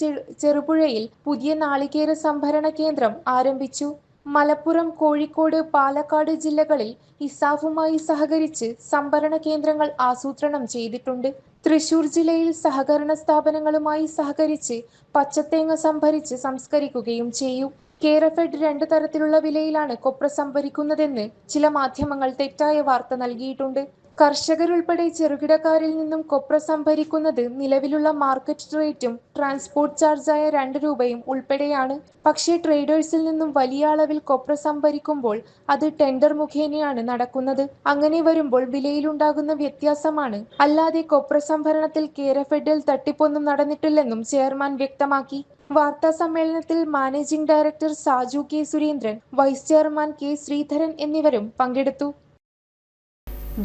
ചെറുപുഴയിൽ പുതിയ നാളികേര സംഭരണ കേന്ദ്രം ആരംഭിച്ചു. മലപ്പുറം, കോഴിക്കോട്, പാലക്കാട് ജില്ലകളിൽ ഇസാഫുമായി സഹകരിച്ച് സംഭരണ കേന്ദ്രങ്ങൾ ആസൂത്രണം ചെയ്തിട്ടുണ്ട്. തൃശൂർ ജില്ലയിൽ സഹകരണ സ്ഥാപനങ്ങളുമായി സഹകരിച്ച് പച്ചത്തേങ്ങ സംഭരിച്ച് സംസ്കരിക്കുകയും ചെയ്യും. കേരഫെഡ് 2 തരത്തിലുള്ള വിലയിലാണ് കൊപ്ര സംഭരിക്കുന്നതെന്ന് ചില മാധ്യമങ്ങൾ തെറ്റായ വാർത്ത നൽകിയിട്ടുണ്ട്. കർഷകരുൾപ്പെടെ ചെറുകിടക്കാരിൽ നിന്നും കൊപ്ര സംഭരിക്കുന്നത് നിലവിലുള്ള മാർക്കറ്റ് റേറ്റും ട്രാൻസ്പോർട്ട് ചാർജായ 2 രൂപയും ഉൾപ്പെടെയാണ്. പക്ഷേ ട്രേഡേഴ്സിൽ നിന്നും വലിയ അളവിൽ കൊപ്ര സംഭരിക്കുമ്പോൾ അത് ടെൻഡർ മുഖേനയാണ് നടക്കുന്നത്. അങ്ങനെ വരുമ്പോൾ വിലയിലുണ്ടാകുന്ന വ്യത്യാസമാണ്. അല്ലാതെ കൊപ്ര സംഭരണത്തിൽ കേരഫെഡിൽ തട്ടിപ്പൊന്നും നടന്നിട്ടില്ലെന്നും ചെയർമാൻ വ്യക്തമാക്കി. വാർത്താ സമ്മേളനത്തിൽ managing director Saju K Surendran, vice chairman K Sreedharan എന്നിവരും പങ്കെടുത്തു.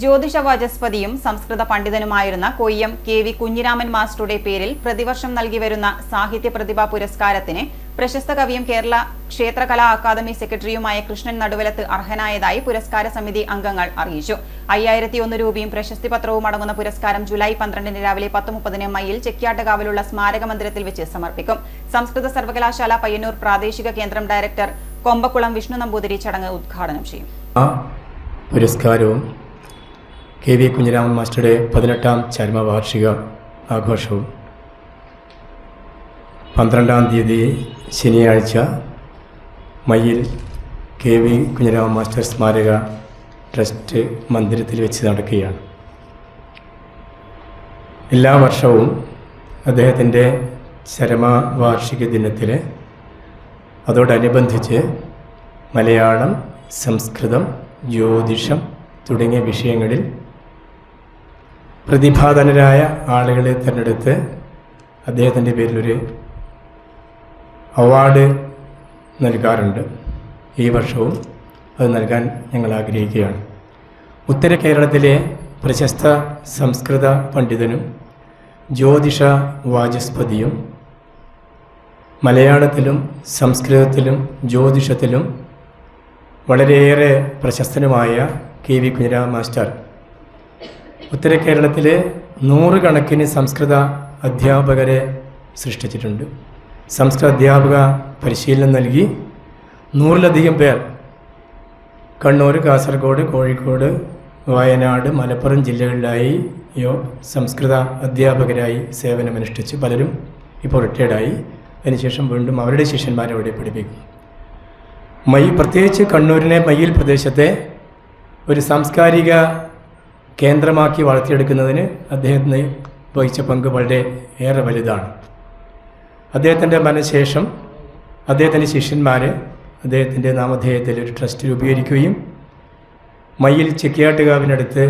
ജ്യോതിഷവാചസ്പതിയും സംസ്കൃത പണ്ഡിതനുമായിരുന്ന കൊയ്യം KV കുഞ്ഞിരാമൻ മാസ്റ്ററുടെ പേരിൽ പ്രതിവർഷം നൽകി വരുന്ന സാഹിത്യ പ്രതിഭാ പുരസ്കാരത്തിന് പ്രശസ്ത കവിയും കേരള ക്ഷേത്രകലാ അക്കാദമി സെക്രട്ടറിയുമായ കൃഷ്ണൻ നടുവലത്ത് അർഹനായതായി പുരസ്കാര സമിതി അംഗങ്ങൾ അറിയിച്ചു. 5001 രൂപയും പ്രശസ്തി പത്രവും അടങ്ങുന്ന പുരസ്കാരം ജൂലൈ 12 രാവിലെ 10:30 മയ്യിൽ ചെക്യാട്ടുകാവിലുള്ള സ്മാരക മന്ദിരത്തിൽ വെച്ച് സമർപ്പിക്കും. സംസ്കൃത സർവകലാശാല പയ്യന്നൂർ പ്രാദേശിക കേന്ദ്രം ഡയറക്ടർ കൊമ്പക്കുളം വിഷ്ണു നമ്പൂതിരി ചടങ്ങ് ഉദ്ഘാടനം ചെയ്യും. പുരസ്കാരവും KV കുഞ്ഞിരാമൻ മാസ്റ്ററുടെ 18ാം ചരമവാർഷിക ആഘോഷവും 12-ാം തീയതി ശനിയാഴ്ച മയ്യിൽ KV കുഞ്ഞിരാമൻ മാസ്റ്റർ സ്മാരക ട്രസ്റ്റ് മന്ദിരത്തിൽ വെച്ച് നടക്കുകയാണ്. എല്ലാ വർഷവും അദ്ദേഹത്തിൻ്റെ ചരമവാർഷിക ദിനത്തിൽ അതോടനുബന്ധിച്ച് മലയാളം, സംസ്കൃതം, ജ്യോതിഷം തുടങ്ങിയ വിഷയങ്ങളിൽ പ്രതിഭാധനരായ ആളുകളെ തിരഞ്ഞെടുത്ത് അദ്ദേഹത്തിൻ്റെ പേരിലൊരു അവാർഡ് നൽകാറുണ്ട്. ഈ വർഷവും അത് നൽകാൻ ഞങ്ങൾ ആഗ്രഹിക്കുകയാണ്. ഉത്തര കേരളത്തിലെ പ്രശസ്ത സംസ്കൃത പണ്ഡിതനും ജ്യോതിഷ വാചസ്പതിയും മലയാളത്തിലും സംസ്കൃതത്തിലും ജ്യോതിഷത്തിലും വളരെയേറെ പ്രശസ്തനുമായ KV കുഞ്ഞിരാമൻ മാസ്റ്റർ ഉത്തര കേരളത്തിലെ 100 കണക്കിന് സംസ്കൃത അധ്യാപകരെ സൃഷ്ടിച്ചിട്ടുണ്ട്. സംസ്കൃത അധ്യാപക പരിശീലനം നൽകി 100-ലധികം പേർ കണ്ണൂർ, കാസർഗോഡ്, കോഴിക്കോട്, വയനാട്, മലപ്പുറം ജില്ലകളിലായി സംസ്കൃത അധ്യാപകരായി സേവനമനുഷ്ഠിച്ച് പലരും ഇപ്പോൾ റിട്ടയർഡായി. അതിനുശേഷം വീണ്ടും അവരുടെ ശിഷ്യന്മാരെ അവിടെ പഠിപ്പിക്കുന്നു. പ്രത്യേകിച്ച് കണ്ണൂരിനെ മയ്യിൽ പ്രദേശത്തെ ഒരു സാംസ്കാരിക കേന്ദ്രമാക്കി വളർത്തിയെടുക്കുന്നതിന് അദ്ദേഹത്തിന് വഹിച്ച പങ്ക് വളരെ ഏറെ വലുതാണ്. അദ്ദേഹത്തിൻ്റെ മരണശേഷം അദ്ദേഹത്തിൻ്റെ ശിഷ്യന്മാർ അദ്ദേഹത്തിൻ്റെ നാമധേയത്തിൽ ഒരു ട്രസ്റ്റ് രൂപീകരിക്കുകയും മയ്യിൽ ചെക്കിയാട്ടുകാവിനടുത്ത്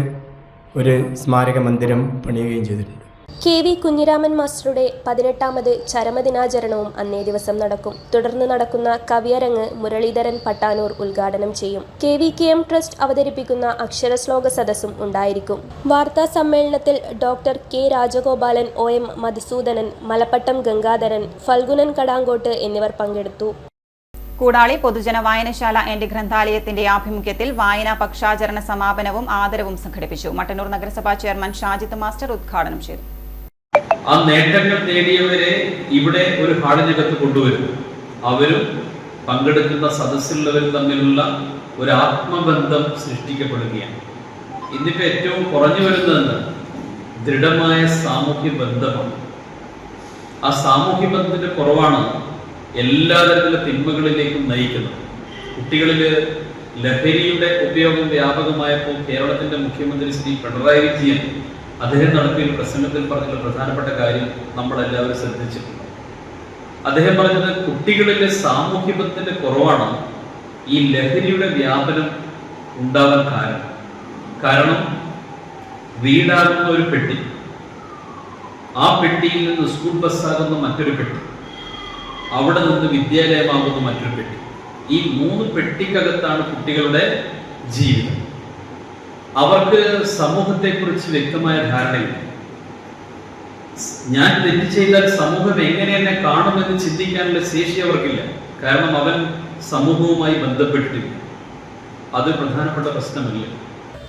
ഒരു സ്മാരക മന്ദിരം പണിയുകയും ചെയ്തിട്ടുണ്ട്. KV കുഞ്ഞിരാമൻ മാസ്റ്ററുടെ 18ാമത് ചരമദിനാചരണവും അന്നേ ദിവസം നടക്കും. തുടർന്ന് നടക്കുന്ന കവിയരങ്ങ് മുരളീധരൻ പട്ടാനൂർ ഉദ്ഘാടനം ചെയ്യും. KVKM ട്രസ്റ്റ് അവതരിപ്പിക്കുന്ന അക്ഷരശ്ലോക സദസ്സും ഉണ്ടായിരിക്കും. വാർത്താ സമ്മേളനത്തിൽ doctor K Rajagopalan, OM Madhusoodanan, Malappattam Gangadharan, Phalgunan Kadangot എന്നിവർ പങ്കെടുത്തു. കൂടാളി പൊതുജന വായനശാല ആൻഡ് ഗ്രന്ഥാലയത്തിന്റെ ആഭിമുഖ്യത്തിൽ വായനാ പക്ഷാചരണ സമാപനവും ആദരവും സംഘടിപ്പിച്ചു. മട്ടന്നൂർ നഗരസഭാ ചെയർമാൻ ഷാജിത്ത് മാസ്റ്റർ ഉദ്ഘാടനം ചെയ്തു. ആ നേട്ടങ്ങൾ നേടിയവരെ ഇവിടെ ഒരു ഹാളിനകത്ത് കൊണ്ടുവരും. അവരും പങ്കെടുക്കുന്ന സദസ്സിലുള്ളവരും തമ്മിലുള്ള ഒരു ആത്മബന്ധം സൃഷ്ടിക്കപ്പെടുകയാണ്. ഇന്നിപ്പോൾ ഏറ്റവും കുറഞ്ഞു വരുന്നതെന്ന് ദൃഢമായ സാമൂഹ്യ ബന്ധമാണ്. ആ സാമൂഹ്യ ബന്ധത്തിന്റെ കുറവാണ് എല്ലാ തരത്തിലുള്ള തിന്മകളിലേക്കും നയിക്കുന്നത്. കുട്ടികളിൽ ലഹരിയുടെ ഉപയോഗം വ്യാപകമായപ്പോൾ കേരളത്തിന്റെ മുഖ്യമന്ത്രി ശ്രീ പിണറായി വിജയൻ അദ്ദേഹം നടത്തിയ ഒരു പ്രസംഗത്തിൽ പറഞ്ഞുള്ള പ്രധാനപ്പെട്ട കാര്യം നമ്മളെല്ലാവരും ശ്രദ്ധിച്ചിട്ടുണ്ട്. അദ്ദേഹം പറഞ്ഞത് കുട്ടികളിലെ സാമൂഹ്യബന്ധത്തിന്റെ കുറവാണ് ഈ ലഹരിയുടെ വ്യാപനം ഉണ്ടാവാൻ കാരണം വീടാകുന്ന ഒരു പെട്ടി, ആ പെട്ടിയിൽ നിന്ന് സ്കൂൾ ബസ്സാകുന്ന മറ്റൊരു പെട്ടി, അവിടെ നിന്ന് വിദ്യാലയമാകുന്ന മറ്റൊരു പെട്ടി. ഈ 3 പെട്ടിക്കകത്താണ് കുട്ടികളുടെ ജീവിതം. അവർക്ക് സമൂഹത്തെക്കുറിച്ച് വ്യക്തമായ ധാരണയില്ല. ഞാൻ തെറ്റ് ചെയ്താൽ സമൂഹം എങ്ങനെ എന്നെ കാണുമെന്ന് ചിന്തിക്കാനുള്ള ശേഷി അവർക്കില്ല. കാരണം അവൻ സമൂഹവുമായി ബന്ധപ്പെട്ടിട്ടില്ല. അത് പ്രധാനപ്പെട്ട പ്രശ്നമല്ല.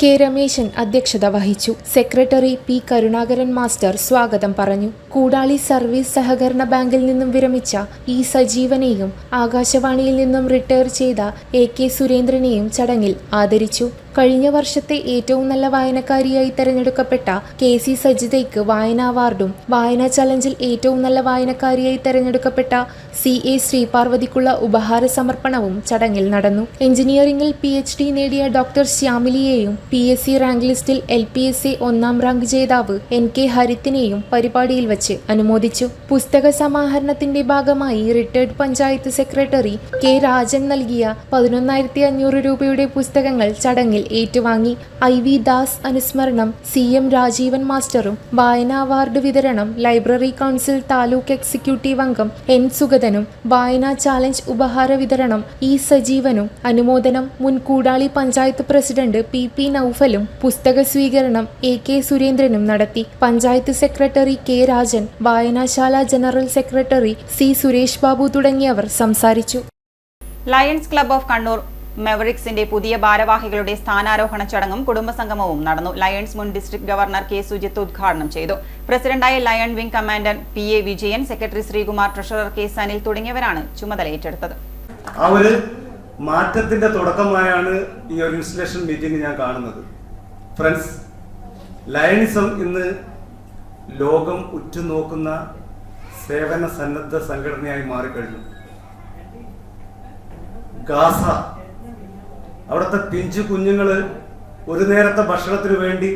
കെ രമേശൻ അധ്യക്ഷത വഹിച്ചു. സെക്രട്ടറി പി കരുണാകരൻ മാസ്റ്റർ സ്വാഗതം പറഞ്ഞു. കൂടാളി സർവീസ് സഹകരണ ബാങ്കിൽ നിന്നും വിരമിച്ച ഇ സജീവനെയും ആകാശവാണിയിൽ നിന്നും റിട്ടയർ ചെയ്ത AK സുരേന്ദ്രനെയും ചടങ്ങിൽ ആദരിച്ചു. കഴിഞ്ഞ വർഷത്തെ ഏറ്റവും നല്ല വായനക്കാരിയായി തെരഞ്ഞെടുക്കപ്പെട്ട KC സജിതയ്ക്ക് വായനാ അവാർഡും വായനാ ചലഞ്ചിൽ ഏറ്റവും നല്ല വായനക്കാരിയായി തെരഞ്ഞെടുക്കപ്പെട്ട CA ശ്രീപാർവതിക്കുള്ള ഉപഹാര സമർപ്പണവും ചടങ്ങിൽ നടന്നു. എഞ്ചിനീയറിംഗിൽ PhD നേടിയ ഡോക്ടർ ശ്യാമിലിയെയും PSC റാങ്ക് ലിസ്റ്റിൽ LPSA 1ാം റാങ്ക് ജേതാവ് NK ഹരിത്തിനെയും പരിപാടിയിൽ വച്ച് അനുമോദിച്ചു. പുസ്തക സമാഹരണത്തിന്റെ ഭാഗമായി retired panchayat secretary K Rajan നൽകിയ 11,500 രൂപയുടെ പുസ്തകങ്ങൾ ചടങ്ങിൽ ഏറ്റുവാങ്ങി. IV ദാസ് അനുസ്മരണം CM രാജീവൻ മാസ്റ്ററും വായനാ അവാർഡ് വിതരണം ലൈബ്രറി കൗൺസിൽ താലൂക്ക് എക്സിക്യൂട്ടീവ് അംഗം N സുഗതനും വായനാ ചാലഞ്ച് ഉപഹാര വിതരണം E സജീവനും അനുമോദനം മുൻ കൂടാളി പഞ്ചായത്ത് പ്രസിഡന്റ് PP നൌഫലും പുസ്തക സ്വീകരണം AK സുരേന്ദ്രനും നടത്തി. പഞ്ചായത്ത് സെക്രട്ടറി K രാജൻ, വായനാശാല general secretary C Suresh Babu തുടങ്ങിയവർ സംസാരിച്ചു. ലയൺസ് ക്ലബ്ബ് ഓഫ് കണ്ണൂർ മെവറിക്സിന്റെ പുതിയ ഭാരവാഹികളുടെ സ്ഥാനാരോഹണ ചടങ്ങും കുടുംബസംഗമവും നടന്നു. ലയൺസ് മുൻ ഡിസ്ട്രിക്ട് ഗവർണർ K സുജിത്ത് ഉദ്ഘാടനം ചെയ്തു. പ്രസിഡന്റായ lion wing commander PA Vijayan, secretary Sreekumar, treasurer K Sanil തുടങ്ങിയവരാണ് ചുമതല ഏറ്റെടുത്തത്. ആ ഒരു മാറ്റത്തിന്റെ തുടക്കമായാണ് ഈ ഒരു ഇൻസ്റ്റലേഷൻ മീറ്റിംഗ് ഞാൻ കാണുന്നത്. ഫ്രണ്ട്സ്, ലയണിസം ഇന്ന് ലോകം ഉറ്റുനോക്കുന്ന സേവന സന്നദ്ധ സംഘടനയായി മാറിക്കഴിഞ്ഞു. ഗാസ, അവിടുത്തെ പിഞ്ചു കുഞ്ഞുങ്ങൾ ഒരു നേരത്തെ ഭക്ഷണത്തിനു വേണ്ടി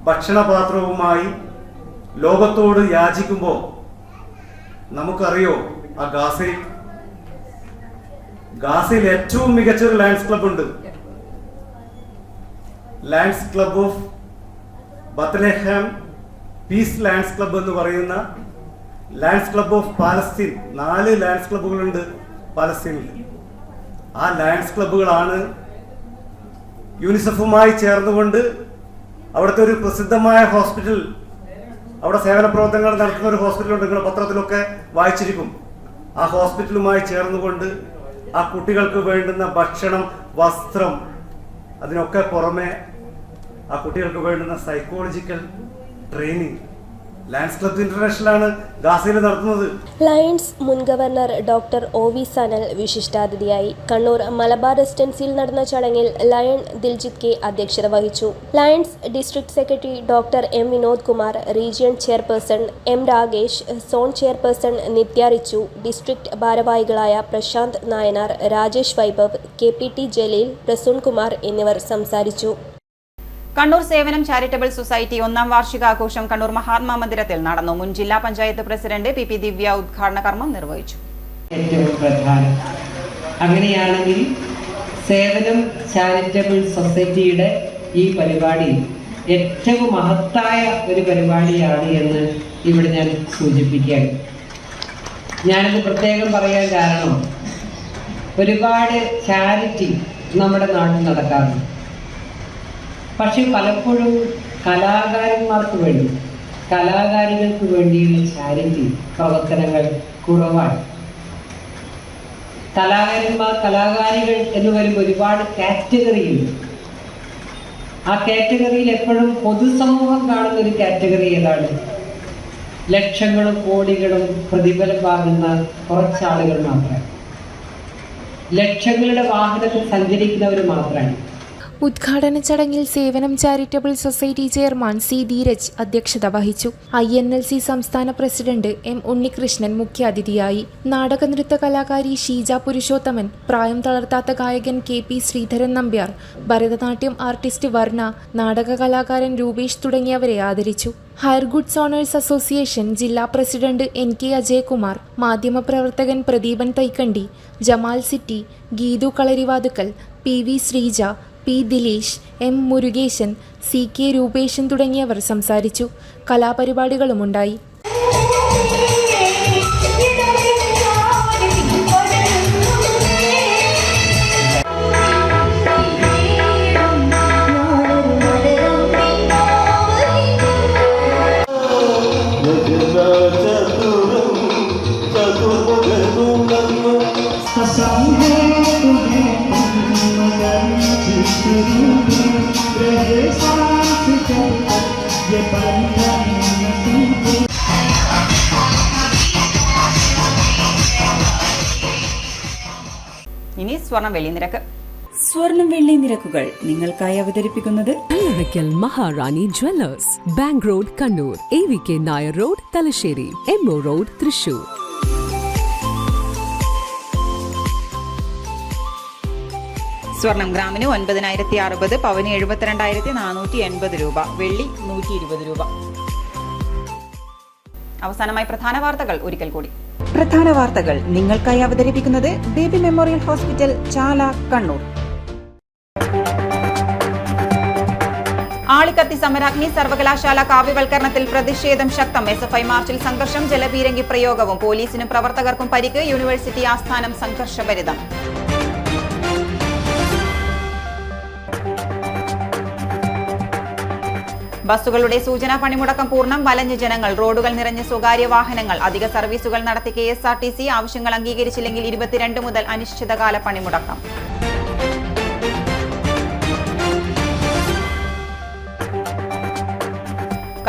ഭക്ഷണപാത്രവുമായി ലോകത്തോട് യാചിക്കുമ്പോൾ നമുക്കറിയോ ആ ഗാസയിൽ ഏറ്റവും മികച്ചൊരു ലയൺസ് ക്ലബ് ഉണ്ട്. Lions club of Bethlehem peace lions club എന്ന് പറയുന്ന lions club of Palestine. 4 lions ക്ലബ്ബുകളുണ്ട് പാലസ്തീനിൽ. ആ ലയൺസ് ക്ലബ്ബുകളാണ് യൂണിസെഫുമായി ചേർന്നുകൊണ്ട് അവിടുത്തെ ഒരു പ്രസിദ്ധമായ ഹോസ്പിറ്റൽ, അവിടെ സേവന പ്രവർത്തനങ്ങൾ നടത്തുന്ന ഒരു ഹോസ്പിറ്റലുണ്ട്, നിങ്ങൾ പത്രത്തിലൊക്കെ വായിച്ചിരിക്കും. ആ ഹോസ്പിറ്റലുമായി ചേർന്നുകൊണ്ട് ആ കുട്ടികൾക്ക് വേണ്ടുന്ന ഭക്ഷണം, വസ്ത്രം, അതിനൊക്കെ പുറമെ ആ കുട്ടികൾക്ക് വേണ്ടുന്ന psychological training lions club international ആണ് ഗാസയിൽ നടത്തുന്നത്. ലയൺസ് മുൻ ഗവർണർ ഡോക്ടർ OV സനൽ വിശിഷ്ടാതിഥിയായി. കണ്ണൂർ മലബാർ റെസിഡൻസിയിൽ നടന്ന ചടങ്ങിൽ ലയൺ ദിൽജിത്ത് K അധ്യക്ഷത വഹിച്ചു. Lions district secretary doctor M Vinod Kumar, region chairperson M Ragesh, zone chairperson Nithya Richu, district ഭാരവാഹികളായ പ്രശാന്ത് നായനാർ, രാജേഷ് വൈഭവ്, KPT ജലീൽ, പ്രസൂൺ കുമാർ എന്നിവർ സംസാരിച്ചു. കണ്ണൂർ സേവനം ചാരിറ്റബിൾ സൊസൈറ്റി 1ാം വാർഷികാഘോഷം കണ്ണൂർ മഹാത്മാ മന്ദിരത്തിൽ നടന്നു. മുൻ ജില്ലാ പഞ്ചായത്ത് പ്രസിഡന്റ് PP ദിവ്യ ഉദ്ഘാടന കർമ്മം നിർവഹിച്ചു. ഏറ്റവും പ്രധാനം അങ്ങനെയാണെങ്കിൽ സേവനം ചാരിറ്റബിൾ സൊസൈറ്റിയുടെ ഈ പരിപാടി ഏറ്റവും മഹത്തായ ഒരു പരിപാടിയാണ് എന്ന് ഇവിടെ ഞാൻ സൂചിപ്പിക്കുകയാണ്. ഞാനത് പ്രത്യേകം പറയാൻ കാരണം ഒരുപാട് ചാരിറ്റി നമ്മുടെ നാട്ടിൽ നടക്കാറുണ്ട്. പക്ഷെ പലപ്പോഴും കലാകാരന്മാർക്ക് വേണ്ടി, കലാകാരികൾക്ക് വേണ്ടിയുള്ള ചാരിറ്റി പ്രവർത്തനങ്ങൾ കുറവാണ്. കലാകാരികൾ എന്ന് വരുമ്പോൾ ഒരുപാട് കാറ്റഗറിയുണ്ട്. ആ കാറ്റഗറിയിൽ എപ്പോഴും പൊതുസമൂഹം കാണുന്ന ഒരു കാറ്റഗറി ഏതാണ്? ലക്ഷങ്ങളും കോടികളും പ്രതിഫലം വാങ്ങുന്ന കുറച്ചാളുകൾ മാത്രമാണ്. ലക്ഷങ്ങളുടെ വാഹനത്തിൽ സഞ്ചരിക്കുന്നവർ മാത്രമാണ്. ഉദ്ഘാടന ചടങ്ങിൽ സേവനം charitable society chairman C Dheeraj അധ്യക്ഷത വഹിച്ചു. INLC സംസ്ഥാന പ്രസിഡന്റ് M ഉണ്ണികൃഷ്ണൻ മുഖ്യാതിഥിയായി. നാടകനൃത്ത കലാകാരി ഷീജ പുരുഷോത്തമൻ, പ്രായം തളർത്താത്ത ഗായകൻ KP ശ്രീധരൻ നമ്പ്യാർ, ഭരതനാട്യം ആർട്ടിസ്റ്റ് വർണ്ണ, നാടക കലാകാരൻ രൂപേഷ് തുടങ്ങിയവരെ ആദരിച്ചു. ഹയർ ഗുഡ്സ് ഓണേഴ്സ് അസോസിയേഷൻ ജില്ലാ പ്രസിഡന്റ് NK അജയകുമാർ, മാധ്യമപ്രവർത്തകൻ Pradeepan Thaikandi, Jamal city, Geethu Kalarivathukkal, PV Sreeja, P Dileesh, M Murukesan, C K Rupesan തുടങ്ങിയവർ സംസാരിച്ചു. കലാപരിപാടികളുമുണ്ടായി. ഇനി സ്വർണം വെള്ളി നിരക്ക്. സ്വർണം വെള്ളി നിരക്കുകൾ നിങ്ങൾക്കായി അവതരിപ്പിക്കുന്നത് Allarackal Maharani jewellers, bank road Kannur, AVK Nair road Thalassery, MO road Thrissur. സ്വർണം ഗ്രാമിന് 9,060, പവന് 72,480 രൂപ, വെള്ളി 120 രൂപ. അവസാനമായി പ്രധാന വാർത്തകൾ ഒരിക്കൽ കൂടി. പ്രധാന വാർത്തകൾ നിങ്ങൾക്കായി അവതരിപ്പിക്കുന്നത് ബേബി മെമ്മോറിയൽ ഹോസ്പിറ്റൽ, ചാല, കണ്ണൂർ. ആളിക്കത്തി സമരാഗ്നി, സർവകലാശാല കാവ്യവൽക്കരണത്തിൽ പ്രതിഷേധം ശക്തം. SFI മാർച്ചിൽ സംഘർഷം, ജലപീരങ്കി പ്രയോഗവും. പോലീസിനും പ്രവർത്തകർക്കും പരിക്ക്, യൂണിവേഴ്സിറ്റി ആസ്ഥാനം സംഘർഷഭരിതം. ബസ്സുകളുടെ സൂചനാ പണിമുടക്കം പൂർണ്ണം, വലഞ്ഞ ജനങ്ങൾ, റോഡുകൾ നിറഞ്ഞ സ്വകാര്യ വാഹനങ്ങൾ. അധിക സർവീസുകൾ നടത്തി KSRTC, ആവശ്യങ്ങൾ അംഗീകരിച്ചില്ലെങ്കിൽ 22 മുതൽ അനിശ്ചിതകാല പണിമുടക്കം.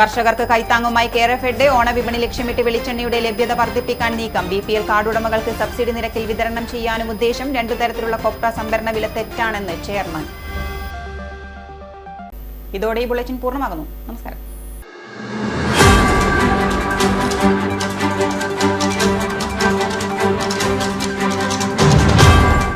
കർഷകർക്ക് കൈത്താങ്ങുമായി KRFED, ഓണവിപണി ലക്ഷ്യമിട്ട് വെളിച്ചെണ്ണയുടെ ലഭ്യത വർദ്ധിപ്പിക്കാൻ നീക്കം. BPL കാർഡ് ഉടമകൾക്ക് സബ്സിഡി നിരക്കിൽ വിതരണം ചെയ്യാനും ഉദ്ദേശം. 2 തരത്തിലുള്ള കൊപ്ര സംഭരണ വില തെറ്റാണെന്ന് ചെയർമാൻ. ഇതോടെ ഈ ബുള്ളറ്റിൻ പൂർണ്ണമാകുന്നു. നമസ്കാരം.